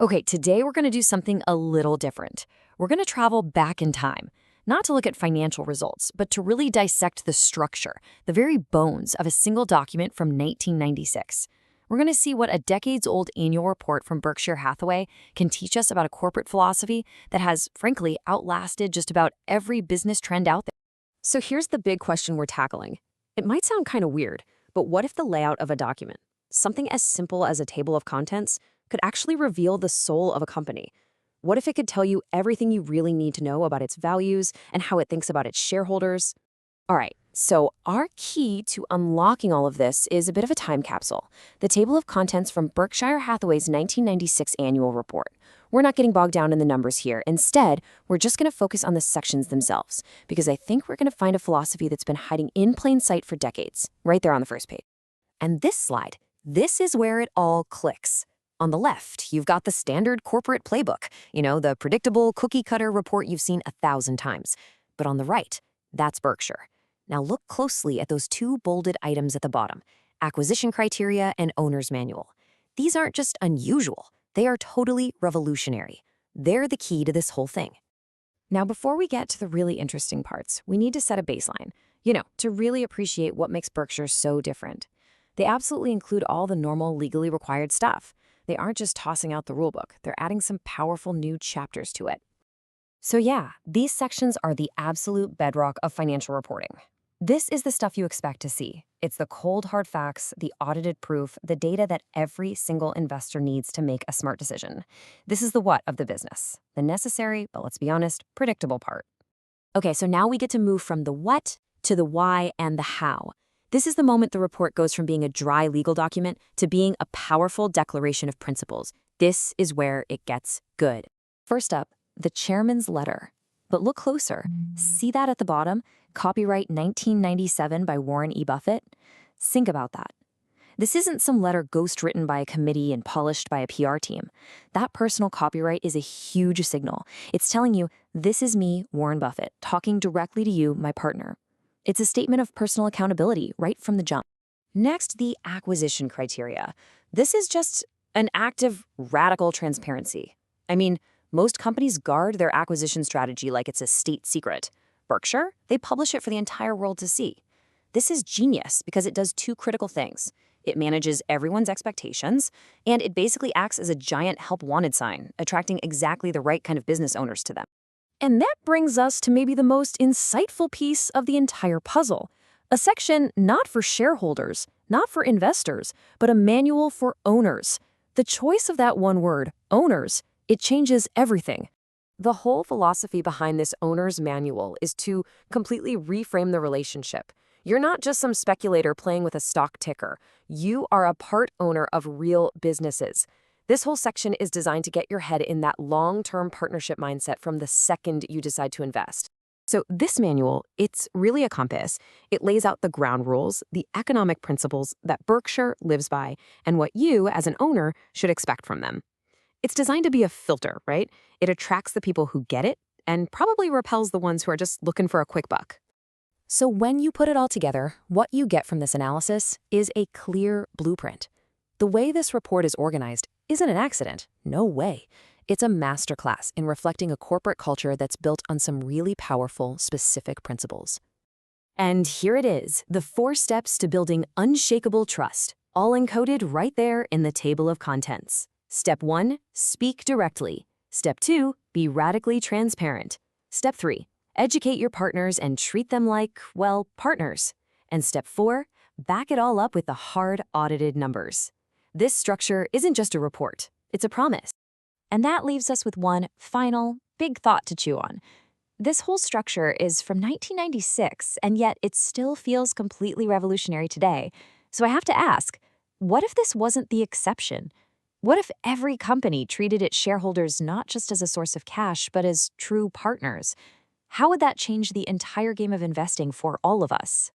Okay, today we're going to do something a little different. We're going to travel back in time, not to look at financial results, but to really dissect the structure, the very bones of a single document from 1996. We're going to see what a decades-old annual report from Berkshire Hathaway can teach us about a corporate philosophy that has, frankly, outlasted just about every business trend out there. So here's the big question we're tackling. It might sound kind of weird, but what if the layout of a document, something as simple as a table of contents, could actually reveal the soul of a company? What if it could tell you everything you really need to know about its values and how it thinks about its shareholders? All right, so our key to unlocking all of this is a bit of a time capsule, the table of contents from Berkshire Hathaway's 1996 annual report. We're not getting bogged down in the numbers here. Instead, we're just going to focus on the sections themselves, because I think we're going to find a philosophy that's been hiding in plain sight for decades, right there on the first page. And this slide, this is where it all clicks. On the left, you've got the standard corporate playbook, the predictable cookie-cutter report you've seen 1,000 times. But on the right, that's Berkshire. Now look closely at those two bolded items at the bottom, acquisition criteria and owner's manual. These aren't just unusual, they are totally revolutionary. They're the key to this whole thing. Now, before we get to the really interesting parts, we need to set a baseline, to really appreciate what makes Berkshire so different. They absolutely include all the normal legally required stuff. They aren't just tossing out the rulebook, they're adding some powerful new chapters to it. So yeah, these sections are the absolute bedrock of financial reporting. This is the stuff you expect to see. It's the cold, hard facts, the audited proof, the data that every single investor needs to make a smart decision. This is the what of the business, the necessary, but let's be honest, predictable part. Okay, so now we get to move from the what to the why and the how. This is the moment the report goes from being a dry legal document to being a powerful declaration of principles. This is where it gets good. First up, the chairman's letter. But look closer. See that at the bottom? Copyright 1997 by Warren E. Buffett? Think about that. This isn't some letter ghostwritten by a committee and polished by a PR team. That personal copyright is a huge signal. It's telling you, this is me, Warren Buffett, talking directly to you, my partner. It's a statement of personal accountability right from the jump. Next, the acquisition criteria. This is just an act of radical transparency. I mean, most companies guard their acquisition strategy like it's a state secret. Berkshire, they publish it for the entire world to see. This is genius because it does two critical things. It manages everyone's expectations, and it basically acts as a giant help wanted sign, attracting exactly the right kind of business owners to them. And that brings us to maybe the most insightful piece of the entire puzzle. A section not for shareholders, not for investors, but a manual for owners. The choice of that one word, owners, it changes everything. The whole philosophy behind this owner's manual is to completely reframe the relationship. You're not just some speculator playing with a stock ticker. You are a part owner of real businesses. This whole section is designed to get your head in that long-term partnership mindset from the second you decide to invest. So this manual, it's really a compass. It lays out the ground rules, the economic principles that Berkshire lives by, and what you, as an owner, should expect from them. It's designed to be a filter, right? It attracts the people who get it and probably repels the ones who are just looking for a quick buck. So when you put it all together, what you get from this analysis is a clear blueprint. The way this report is organized isn't an accident. No way. It's a masterclass in reflecting a corporate culture that's built on some really powerful, specific principles. And here it is, the 4 steps to building unshakable trust, all encoded right there in the table of contents. Step 1, speak directly. Step 2, be radically transparent. Step 3, educate your partners and treat them like, well, partners. And step 4, back it all up with the hard, audited numbers. This structure isn't just a report, it's a promise. And that leaves us with one final, big thought to chew on. This whole structure is from 1996, and yet it still feels completely revolutionary today. So I have to ask, what if this wasn't the exception? What if every company treated its shareholders not just as a source of cash, but as true partners? How would that change the entire game of investing for all of us?